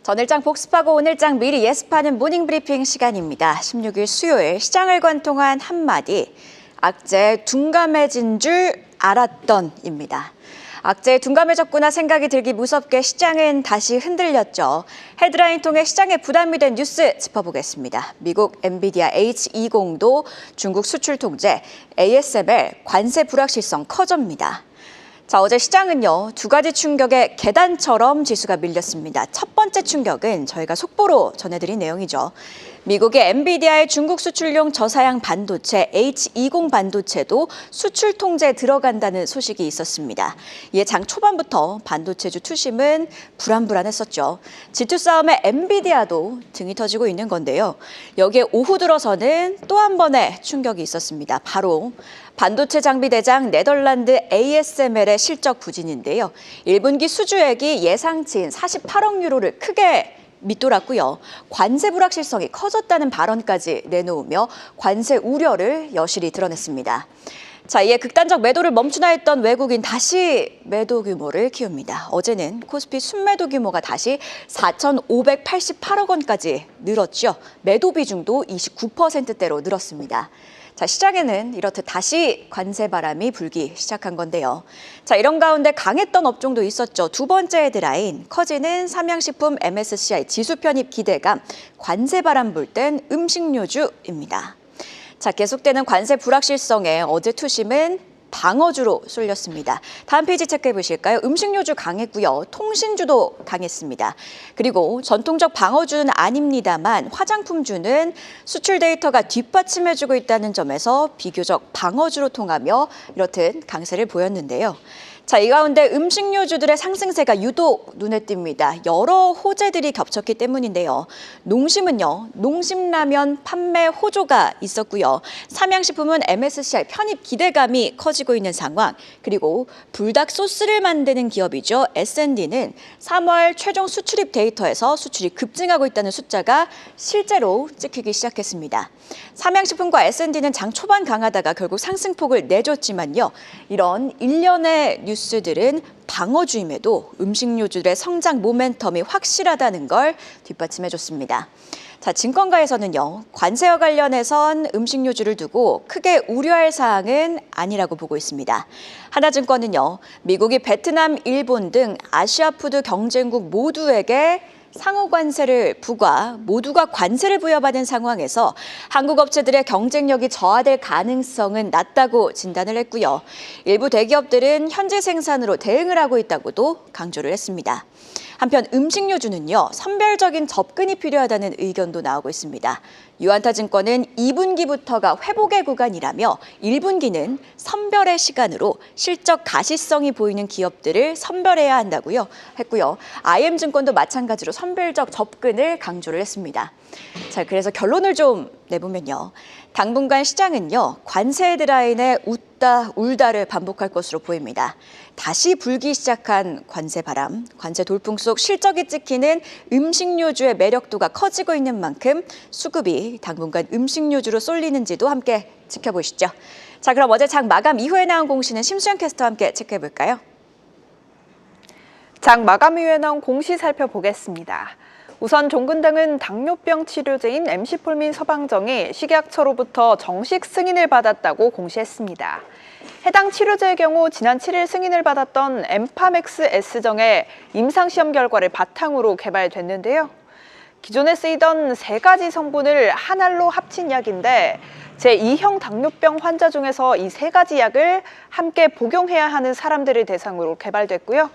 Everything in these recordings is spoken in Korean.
전일장 복습하고 오늘장 미리 예습하는 모닝브리핑 시간입니다. 16일 수요일 시장을 관통한 한마디, 악재 둔감해진 줄 알았던입니다. 악재에 둔감해졌구나 생각이 들기 무섭게 시장은 다시 흔들렸죠. 헤드라인 통해 시장에 부담이 된 뉴스 짚어보겠습니다. 미국 엔비디아 H20도 중국 수출 통제, ASML 관세 불확실성 커집니다. 자, 어제 시장은요, 두 가지 충격에 계단처럼 지수가 밀렸습니다. 첫 번째 충격은 저희가 속보로 전해드린 내용이죠. 미국의 엔비디아의 중국 수출용 저사양 반도체 H20 반도체도 수출 통제에 들어간다는 소식이 있었습니다. 이에 장 초반부터 반도체주 투심은 불안했었죠. G2 싸움에 엔비디아도 등이 터지고 있는 건데요. 여기에 오후 들어서는 또 한 번의 충격이 있었습니다. 바로 반도체 장비 대장 네덜란드 ASML의 실적 부진인데요. 1분기 수주액이 예상치인 48억 유로를 크게 밑돌았고요. 관세 불확실성이 커졌다는 발언까지 내놓으며 관세 우려를 여실히 드러냈습니다. 자, 이에 극단적 매도를 멈추나 했던 외국인 다시 매도 규모를 키웁니다. 어제는 코스피 순매도 규모가 다시 4,588억 원까지 늘었죠. 매도 비중도 29%대로 늘었습니다. 자, 시장에는 이렇듯 다시 관세 바람이 불기 시작한 건데요. 자, 이런 가운데 강했던 업종도 있었죠. 두 번째 헤드라인, 커지는 삼양식품 MSCI 지수 편입 기대감, 관세 바람 불 땐 음식료주입니다. 자, 계속되는 관세 불확실성에 어제 투심은 방어주로 쏠렸습니다. 다음 페이지 체크해 보실까요? 음식료주 강했고요. 통신주도 강했습니다. 그리고 전통적 방어주는 아닙니다만 화장품주는 수출 데이터가 뒷받침해주고 있다는 점에서 비교적 방어주로 통하며 이렇듯 강세를 보였는데요. 자, 이 가운데 음식료주들의 상승세가 유독 눈에 띕니다. 여러 호재들이 겹쳤기 때문인데요. 농심은요, 농심라면 판매 호조가 있었고요. 삼양식품은 MSCI 편입 기대감이 커지고 있는 상황, 그리고 불닭 소스를 만드는 기업이죠. S&D는 3월 최종 수출입 데이터에서 수출이 급증하고 있다는 숫자가 실제로 찍히기 시작했습니다. 삼양식품과 S&D는 장 초반 강하다가 결국 상승폭을 내줬지만요. 이런 일련의 뉴스들은 방어주임에도 음식료주들의 성장 모멘텀이 확실하다는 걸 뒷받침해줬습니다. 자, 증권가에서는요, 관세와 관련해선 음식료주를 두고 크게 우려할 사항은 아니라고 보고 있습니다. 하나증권은요, 미국이 베트남, 일본 등 아시아 푸드 경쟁국 모두에게 상호 관세를 부과, 모두가 관세를 부여받은 상황에서 한국 업체들의 경쟁력이 저하될 가능성은 낮다고 진단을 했고요. 일부 대기업들은 현지 생산으로 대응을 하고 있다고도 강조를 했습니다. 한편 음식료주는요, 선별적인 접근이 필요하다는 의견도 나오고 있습니다. 유안타증권은 2분기부터가 회복의 구간이라며 1분기는 선별의 시간으로 실적 가시성이 보이는 기업들을 선별해야 한다고요 했고요. IM증권도 마찬가지로 선별적 접근을 강조를 했습니다. 자, 그래서 결론을 좀 내보면요. 당분간 시장은요, 관세 헤드라인에 웃다 울다를 반복할 것으로 보입니다. 다시 불기 시작한 관세 바람, 관세 돌풍 속 실적이 찍히는 음식료주의 매력도가 커지고 있는 만큼 수급이 당분간 음식료주로 쏠리는지도 함께 지켜보시죠. 자, 그럼 어제 장 마감 이후에 나온 공시는 심수영 캐스터와 함께 체크해볼까요? 장 마감 이후에 나온 공시 살펴보겠습니다. 우선 종근당은 당뇨병 치료제인 엠시폴민 서방정이 식약처로부터 정식 승인을 받았다고 공시했습니다. 해당 치료제의 경우 지난 7일 승인을 받았던 엠파맥스 S정의 임상시험 결과를 바탕으로 개발됐는데요. 기존에 쓰이던 세 가지 성분을 한 알로 합친 약인데 제2형 당뇨병 환자 중에서 이 세 가지 약을 함께 복용해야 하는 사람들을 대상으로 개발됐고요.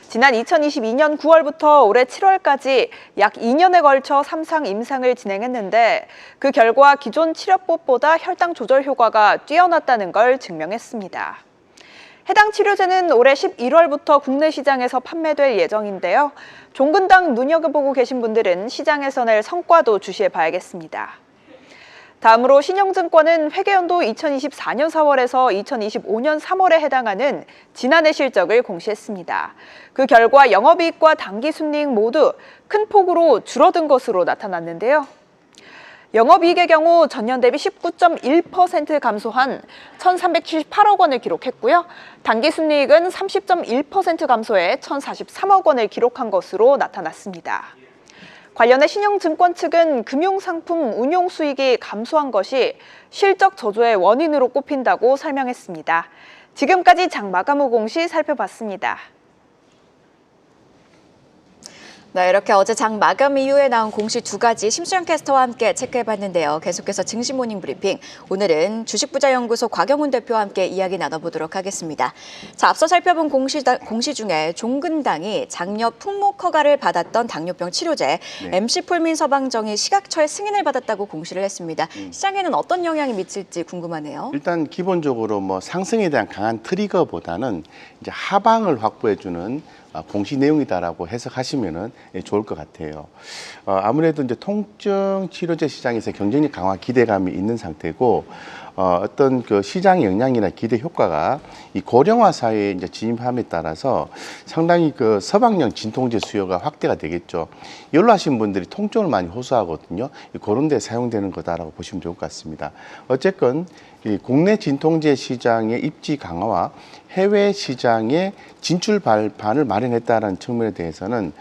지난 2022년 9월부터 올해 7월까지 약 2년에 걸쳐 3상 임상을 진행했는데 그 결과 기존 치료법보다 혈당 조절 효과가 뛰어났다는 걸 증명했습니다. 해당 치료제는 올해 11월부터 국내 시장에서 판매될 예정인데요. 종근당 눈여겨보고 계신 분들은 시장에서 낼 성과도 주시해 봐야겠습니다. 다음으로 신영증권은 회계연도 2024년 4월에서 2025년 3월에 해당하는 지난해 실적을 공시했습니다. 그 결과 영업이익과 당기순이익 모두 큰 폭으로 줄어든 것으로 나타났는데요. 영업이익의 경우 전년 대비 19.1% 감소한 1,378억 원을 기록했고요. 당기순이익은 30.1% 감소해 1,043억 원을 기록한 것으로 나타났습니다. 관련해 신영증권 측은 금융상품 운용 수익이 감소한 것이 실적 저조의 원인으로 꼽힌다고 설명했습니다. 지금까지 장 마감 후 공시 살펴봤습니다. 네, 이렇게 어제 장 마감 이후에 나온 공시 두 가지 심수영 캐스터와 함께 체크해봤는데요. 계속해서 증시 모닝 브리핑. 오늘은 주식부자연구소 곽영훈 대표와 함께 이야기 나눠보도록 하겠습니다. 자, 앞서 살펴본 공시 중에 종근당이 장려 풍목 허가를 받았던 당뇨병 치료제 MC-폴민 서방정이 시각처의 승인을 받았다고 공시를 했습니다. 시장에는 어떤 영향이 미칠지 궁금하네요. 일단 기본적으로 뭐 상승에 대한 강한 트리거보다는 이제 하방을 확보해주는 공시 내용이다라고 해석하시면은 좋을 것 같아요. 아무래도 이제 통증 치료제 시장에서 경쟁력 강화 기대감이 있는 상태고, 어떤 그 시장 영향이나 기대 효과가 이 고령화 사회에 이제 진입함에 따라서 상당히 그 서방용 진통제 수요가 확대가 되겠죠. 연로하신 분들이 통증을 많이 호소하거든요. 그런 데 사용되는 거다라고 보시면 좋을 것 같습니다. 어쨌건 이 국내 진통제 시장의 입지 강화와 해외 시장의 진출 발판을 마련했다는 측면에 대해서는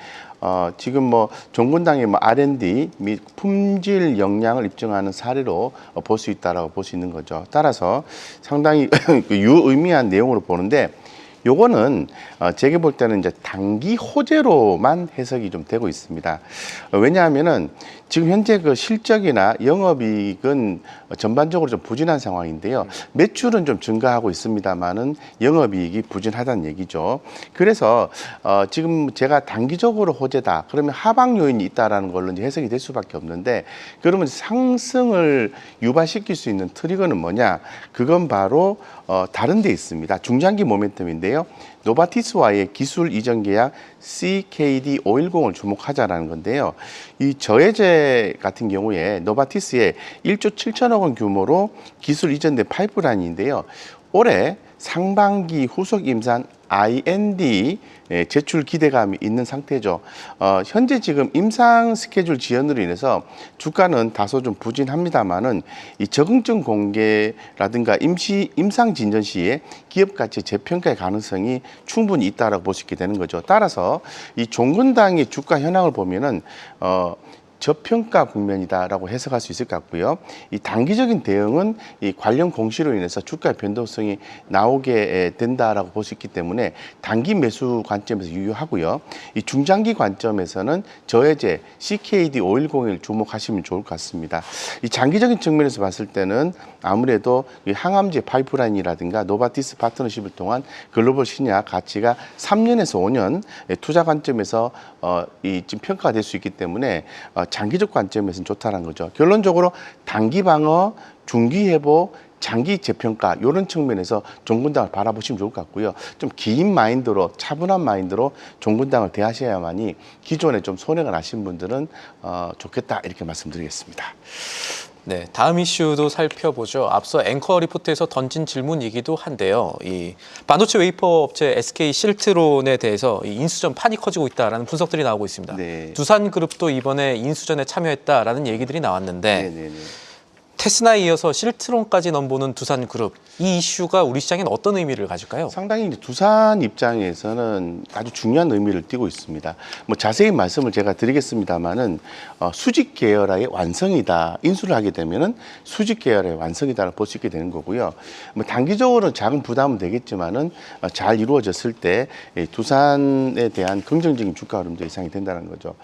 지금 뭐 종근당의 뭐 R&D 및 품질 역량을 입증하는 사례로 볼 수 있다라고 볼 수 있는 거죠. 따라서 상당히 유의미한 내용으로 보는데, 요거는 제가 볼 때는 이제 단기 호재로만 해석이 좀 되고 있습니다. 왜냐하면은 지금 현재 그 실적이나 영업이익은 전반적으로 좀 부진한 상황인데요. 매출은 좀 증가하고 있습니다만은 영업이익이 부진하다는 얘기죠. 그래서 지금 제가 단기적으로 호재다, 그러면 하방 요인이 있다라는 걸로 이제 해석이 될 수밖에 없는데, 그러면 상승을 유발시킬 수 있는 트리거는 뭐냐? 그건 바로 다른 데 있습니다. 중장기 모멘텀인데요. 노바티스와의 기술 이전 계약 CKD 510을 주목하자라는 건데요. 이 저해제 같은 경우에 노바티스의 1조 7천억 원 규모로 기술 이전된 파이프라인인데요. 올해 상반기 후속 임산 IND 제출 기대감이 있는 상태죠. 현재 지금 임상 스케줄 지연으로 인해서 주가는 다소 좀 부진합니다만은 이 적응증 공개라든가 임상 진전 시에 기업 가치 재평가의 가능성이 충분히 있다라고 볼 수 있게 되는 거죠. 따라서 이 종근당의 주가 현황을 보면은 저평가 국면이다라고 해석할 수 있을 것 같고요. 이 단기적인 대응은 이 관련 공시로 인해서 주가의 변동성이 나오게 된다라고 볼 수 있기 때문에 단기 매수 관점에서 유효하고요. 이 중장기 관점에서는 저해제 CKD 510을 주목하시면 좋을 것 같습니다. 이 장기적인 측면에서 봤을 때는 아무래도 이 항암제 파이프라인이라든가 노바티스 파트너십을 통한 글로벌 신약 가치가 3년에서 5년 투자 관점에서 지금 평가가 될 수 있기 때문에 장기적 관점에서는 좋다는 거죠. 결론적으로 단기 방어, 중기 회복, 장기 재평가 이런 측면에서 종근당을 바라보시면 좋을 것 같고요. 좀 긴 마인드로, 차분한 마인드로 종근당을 대하셔야만이 기존에 좀 손해가 나신 분들은 좋겠다, 이렇게 말씀드리겠습니다. 네, 다음 이슈도 살펴보죠. 앞서 앵커 리포트에서 던진 질문이기도 한데요. 이 반도체 웨이퍼 업체 SK 실트론에 대해서 이 인수전 판이 커지고 있다라는 분석들이 나오고 있습니다. 네. 두산그룹도 이번에 인수전에 참여했다라는 얘기들이 나왔는데 네네네. 테스나에 이어서 실트론까지 넘보는 두산그룹, 이 이슈가 우리 시장에는 어떤 의미를 가질까요? 상당히 이제 두산 입장에서는 아주 중요한 의미를 띠고 있습니다. 뭐 자세히 말씀을 제가 드리겠습니다만은 수직 계열화의 완성이다. 인수를 하게 되면은 수직 계열화의 완성이다를 볼 수 있게 되는 거고요. 뭐 단기적으로 작은 부담은 되겠지만은 잘 이루어졌을 때 두산에 대한 긍정적인 주가 흐름도 예상이 된다는 거죠.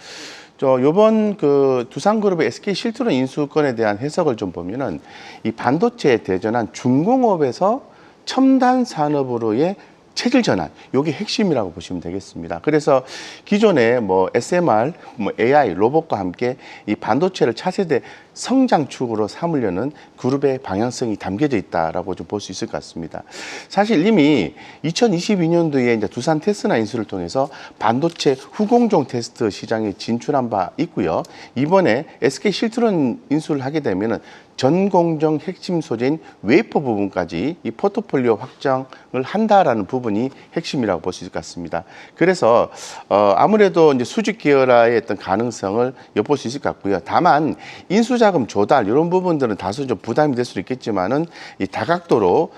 요번 그 두산그룹의 SK 실트론 인수권에 대한 해석을 좀 보면은 이 반도체에 대전한 중공업에서 첨단 산업으로의 체질 전환, 이게 핵심이라고 보시면 되겠습니다. 그래서 기존에 뭐 SMR, 뭐 AI, 로봇과 함께 이 반도체를 차세대 성장축으로 삼으려는 그룹의 방향성이 담겨져 있다라고 좀 볼 수 있을 것 같습니다. 사실 이미 2022년도에 이제 두산 테스나 인수를 통해서 반도체 후공정 테스트 시장에 진출한 바 있고요. 이번에 SK 실트론 인수를 하게 되면은 전공정 핵심 소재인 웨이퍼 부분까지 이 포트폴리오 확장을 한다라는 부분이 핵심이라고 볼 수 있을 것 같습니다. 그래서 아무래도 이제 수직 계열화의 어떤 가능성을 엿볼 수 있을 것 같고요. 다만 인수자 투자자금 조달 이런 부분들은 다소 좀 부담이 될 수도 있겠지만은 이 다각도로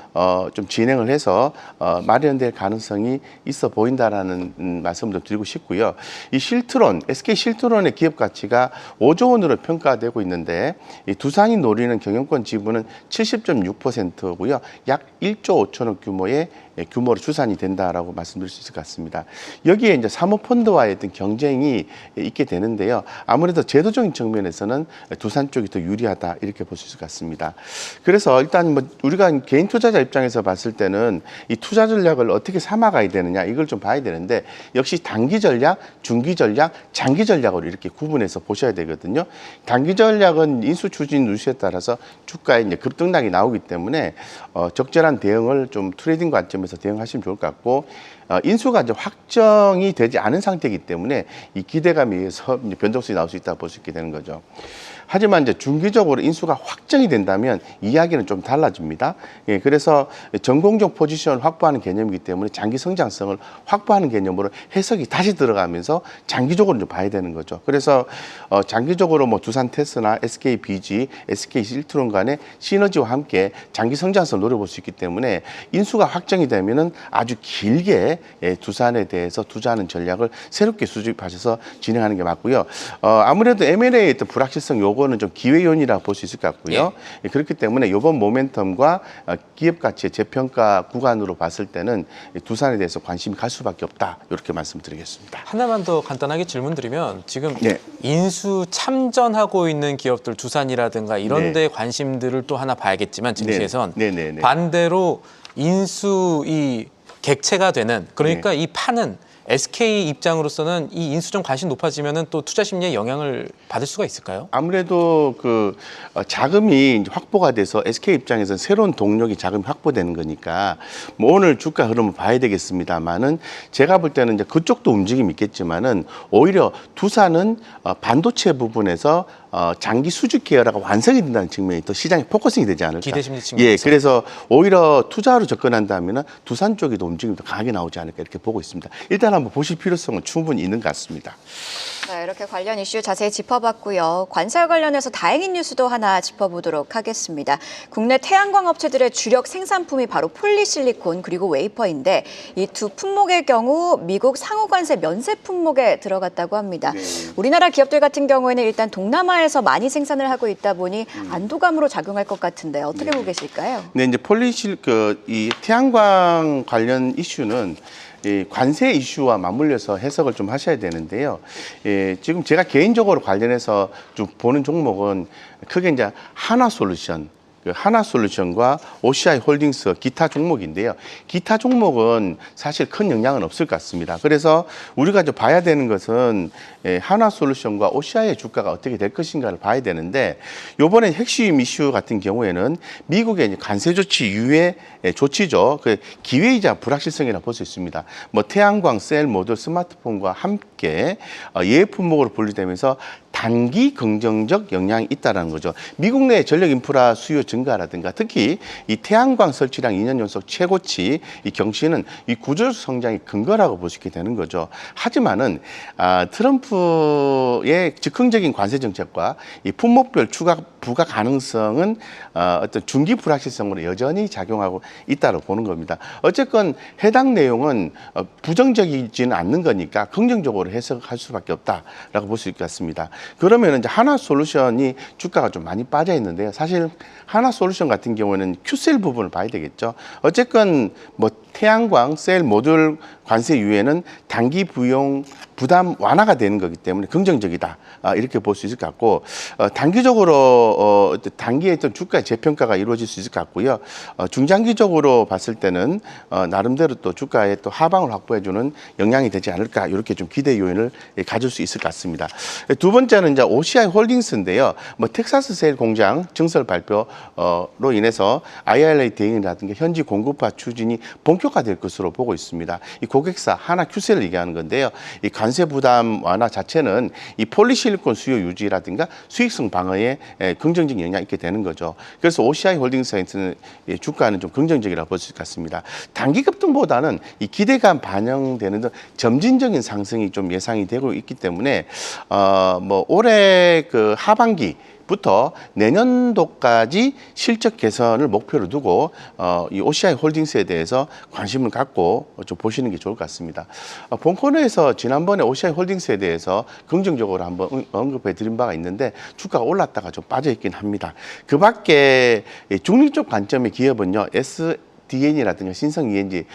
좀 진행을 해서 마련될 가능성이 있어 보인다라는 말씀을 좀 드리고 싶고요. 이 실트론, SK 실트론의 기업 가치가 5조 원으로 평가되고 있는데 이 두산이 노리는 경영권 지분은 70.6%고요. 약 1조 5천억 규모의 규모로 추산이 된다라고 말씀드릴 수 있을 것 같습니다. 여기에 이제 사모펀드와의 어떤 경쟁이 있게 되는데요. 아무래도 제도적인 측면에서는 두산 쪽이 더 유리하다 이렇게 볼 수 있을 것 같습니다. 그래서 일단 뭐 우리가 개인 투자자 입장에서 봤을 때는 이 투자 전략을 어떻게 삼아가야 되느냐 이걸 좀 봐야 되는데 역시 단기 전략, 중기 전략, 장기 전략으로 이렇게 구분해서 보셔야 되거든요. 단기 전략은 인수 추진 누수에 따라서 주가에 이제 급등락이 나오기 때문에 적절한 대응을 좀 트레이딩 관점에서 대응하시면 좋을 것 같고 인수가 이제 확정이 되지 않은 상태이기 때문에 이 기대감에 의해서 변동성이 나올 수 있다고 볼 수 있게 되는 거죠. 하지만 이제 중기적으로 인수가 확정이 된다면 이야기는 좀 달라집니다. 예, 그래서 전공적 포지션을 확보하는 개념이기 때문에 장기 성장성을 확보하는 개념으로 해석이 다시 들어가면서 장기적으로 좀 봐야 되는 거죠. 그래서 장기적으로 뭐 두산 테스나 SK BG, SK 실트론 간의 시너지와 함께 장기 성장성을 노려볼 수 있기 때문에 인수가 확정이 되면은 아주 길게 두산에 대해서 투자하는 전략을 새롭게 수립하셔서 진행하는 게 맞고요. 아무래도 M&A의 어떤 불확실성 요거는 좀 기회 요인이라고 볼 수 있을 것 같고요. 예. 그렇기 때문에 이번 모멘텀과 기업 가치의 재평가 구간으로 봤을 때는 두산에 대해서 관심이 갈 수밖에 없다. 이렇게 말씀드리겠습니다. 하나만 더 간단하게 질문드리면 지금 네. 인수 참전하고 있는 기업들 두산이라든가 이런 데 관심들을 또 하나 봐야겠지만 증시에선 네. 반대로 인수 이 객체가 되는 그러니까 이 파는 SK 입장으로서는 이 인수 좀 관심 높아지면은 또 투자 심리에 영향을 받을 수가 있을까요? 아무래도 그 자금이 이제 확보가 돼서 SK 입장에서는 새로운 동력이 자금이 확보되는 거니까 뭐 오늘 주가 흐름을 봐야 되겠습니다만은 제가 볼 때는 이제 그쪽도 움직임이 있겠지만은 오히려 두산은 반도체 부분에서 장기 수주 계열화가 완성이 된다는 측면이 더 시장에 포커싱이 되지 않을까. 기대 심리 측면에서. 예, 그래서 오히려 투자로 접근한다면은 두산 쪽에도 움직임이 더 강하게 나오지 않을까 이렇게 보고 있습니다. 일단 한번 보실 필요성은 충분히 있는 것 같습니다. 네, 이렇게 관련 이슈 자세히 짚어봤고요. 관세 관련해서 다행인 뉴스도 하나 짚어보도록 하겠습니다. 국내 태양광 업체들의 주력 생산품이 바로 폴리실리콘 그리고 웨이퍼인데 이 두 품목의 경우 미국 상호관세 면세 품목에 들어갔다고 합니다. 네. 우리나라 기업들 같은 경우에는 일단 동남아에서 많이 생산을 하고 있다 보니 안도감으로 작용할 것 같은데 어떻게 보고 계실까요? 네, 이제 이 태양광 관련 이슈는 이 관세 이슈와 맞물려서 해석을 좀 하셔야 되는데요. 예, 지금 제가 개인적으로 관련해서 좀 보는 종목은 크게 이제 하나솔루션, 하나솔루션과 OCI 홀딩스 기타 종목인데요. 기타 종목은 사실 큰 영향은 없을 것 같습니다. 그래서 우리가 좀 봐야 되는 것은 하나솔루션과 OCI의 주가가 어떻게 될 것인가를 봐야 되는데 이번에 핵심 이슈 같은 경우에는 미국의 관세 조치 이후의 조치죠. 그 기회이자 불확실성이라고 볼 수 있습니다. 뭐 태양광, 셀, 모듈, 스마트폰과 함께 예외 품목으로 분류되면서 단기 긍정적 영향이 있다는 거죠. 미국 내 전력 인프라 수요 증가라든가 특히 이 태양광 설치량 2년 연속 최고치 이 경시는 이 구조적 성장의 근거라고 볼 수 있게 되는 거죠. 하지만은 트럼프의 즉흥적인 관세 정책과 이 품목별 추가 부가 가능성은 어떤 중기 불확실성으로 여전히 작용하고 있다고 보는 겁니다. 어쨌건 해당 내용은 부정적이지는 않는 거니까 긍정적으로 해석할 수밖에 없다라고 볼 수 있을 것 같습니다. 그러면 이제 하나솔루션이 주가가 좀 많이 빠져 있는데요. 사실 하나솔루션 같은 경우에는 Q셀 부분을 봐야 되겠죠. 어쨌건 뭐 태양광, 셀, 모듈 관세 이후에는 단기 부담 완화가 되는 거기 때문에 긍정적이다. 이렇게 볼 수 있을 것 같고 단기적으로 단기에 있던 주가 재평가가 이루어질 수 있을 것 같고요. 중장기적으로 봤을 때는 나름대로 또 주가에 또 하방을 확보해주는 영향이 되지 않을까 이렇게 좀 기대 요인을 가질 수 있을 것 같습니다. 두 번째는 이제 OCI 홀딩스인데요. 뭐 텍사스 셀 공장 증설 발표로 인해서 IRA 대응이라든가 현지 공급화 추진이 본격화될 것으로 보고 있습니다. 이 고객사 하나 Q셀을 얘기하는 건데요. 이 관세 부담 완화 자체는 이 폴리실리콘 수요 유지라든가 수익성 방어에 긍정적인 영향이 있게 되는 거죠. 그래서 OCI 홀딩스에서는 주가는 좀 긍정적이라고 볼 수 있을 것 같습니다. 단기 급등보다는 이 기대감 반영되는 등 점진적인 상승이 좀 예상이 되고 있기 때문에 뭐 올해 그 하반기 부터 내년도까지 실적 개선을 목표로 두고 이 OCI 홀딩스에 대해서 관심을 갖고 좀 보시는 게 좋을 것 같습니다. 본 코너에서 지난번에 OCI 홀딩스에 대해서 긍정적으로 한번 언급해 드린 바가 있는데 주가가 올랐다가 좀 빠져 있긴 합니다. 그 밖에 중립적 관점의 기업은요, DN이라든가 신성 ENG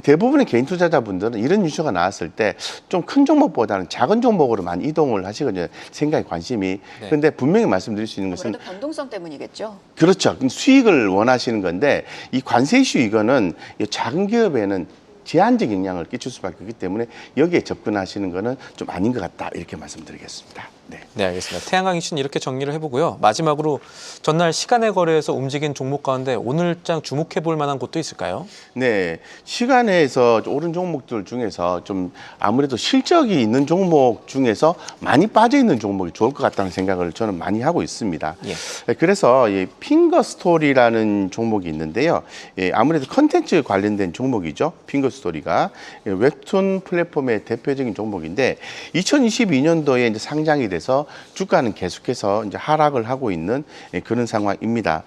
대부분의 개인 투자자분들은 이런 뉴스가 나왔을 때 좀 큰 종목보다는 작은 종목으로 많이 이동을 하시거든요. 생각에 관심이. 네. 그런데 분명히 말씀드릴 수 있는 것은 아무래도 변동성 때문이겠죠. 그렇죠. 수익을 원하시는 건데 이 관세 이슈 이거는 이 작은 기업에는 제한적 영향을 끼칠 수밖에 없기 때문에 여기에 접근하시는 거는 좀 아닌 것 같다 이렇게 말씀드리겠습니다. 네. 네, 알겠습니다. 태양광 이슈는 이렇게 정리를 해보고요. 마지막으로 전날 시간의 거래에서 움직인 종목 가운데 오늘장 주목해 볼 만한 곳도 있을까요? 네, 시간에서 오른 종목들 중에서 좀 아무래도 실적이 있는 종목 중에서 많이 빠져 있는 종목이 좋을 것 같다는 생각을 저는 많이 하고 있습니다. 예. 네, 그래서 이 핑거 스토리라는 종목이 있는데요. 예, 아무래도 컨텐츠 관련된 종목이죠. 핑거 스토리가 웹툰 플랫폼의 대표적인 종목인데 2022년도에 이제 상장이 돼서 주가는 계속해서 이제 하락을 하고 있는 그런 상황입니다.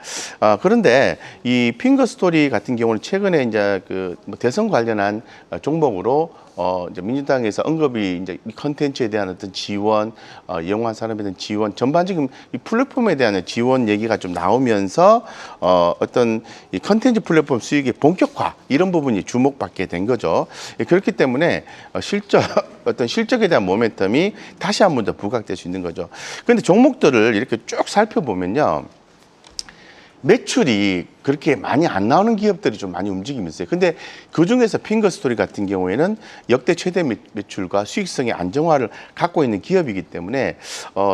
그런데 이 핑거 스토리 같은 경우는 최근에 이제 그 대선 관련한 종목으로 이제 민주당에서 언급이 이제 이 컨텐츠에 대한 어떤 지원, 영화 산업에 대한 지원, 전반적인 이 플랫폼에 대한 지원 얘기가 좀 나오면서 어떤 이 컨텐츠 플랫폼 수익의 본격화 이런 부분이 주목받게 된 거죠. 그렇기 때문에 어떤 실적에 대한 모멘텀이 다시 한 번 더 부각될 수 있는 거죠. 그런데 종목들을 이렇게 쭉 살펴보면요. 매출이 그렇게 많이 안 나오는 기업들이 좀 많이 움직이고 있어요. 근데 그 중에서 핑거 스토리 같은 경우에는 역대 최대 매출과 수익성의 안정화를 갖고 있는 기업이기 때문에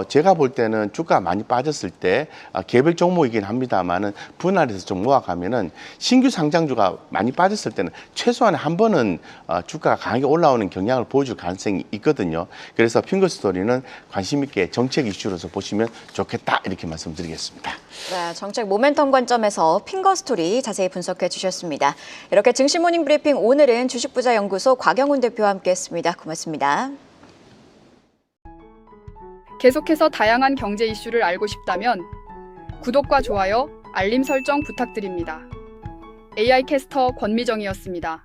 제가 볼 때는 주가가 많이 빠졌을 때 개별 종목이긴 합니다만은 분할해서 좀 모아가면은 신규 상장주가 많이 빠졌을 때는 최소한 한 번은 주가가 강하게 올라오는 경향을 보여줄 가능성이 있거든요. 그래서 핑거 스토리는 관심 있게 정책 이슈로서 보시면 좋겠다 이렇게 말씀드리겠습니다. 네, 정책 모멘텀 관점에서 핑거 스토리 자세히 분석해 주셨습니다. 이렇게 증시 모닝 브리핑 오늘은 주식부자연구소 곽영훈 대표와 함께했습니다. 고맙습니다. 계속해서 다양한 경제 이슈를 알고 싶다면 구독과 좋아요, 알림 설정 부탁드립니다. AI 캐스터 권미정이었습니다.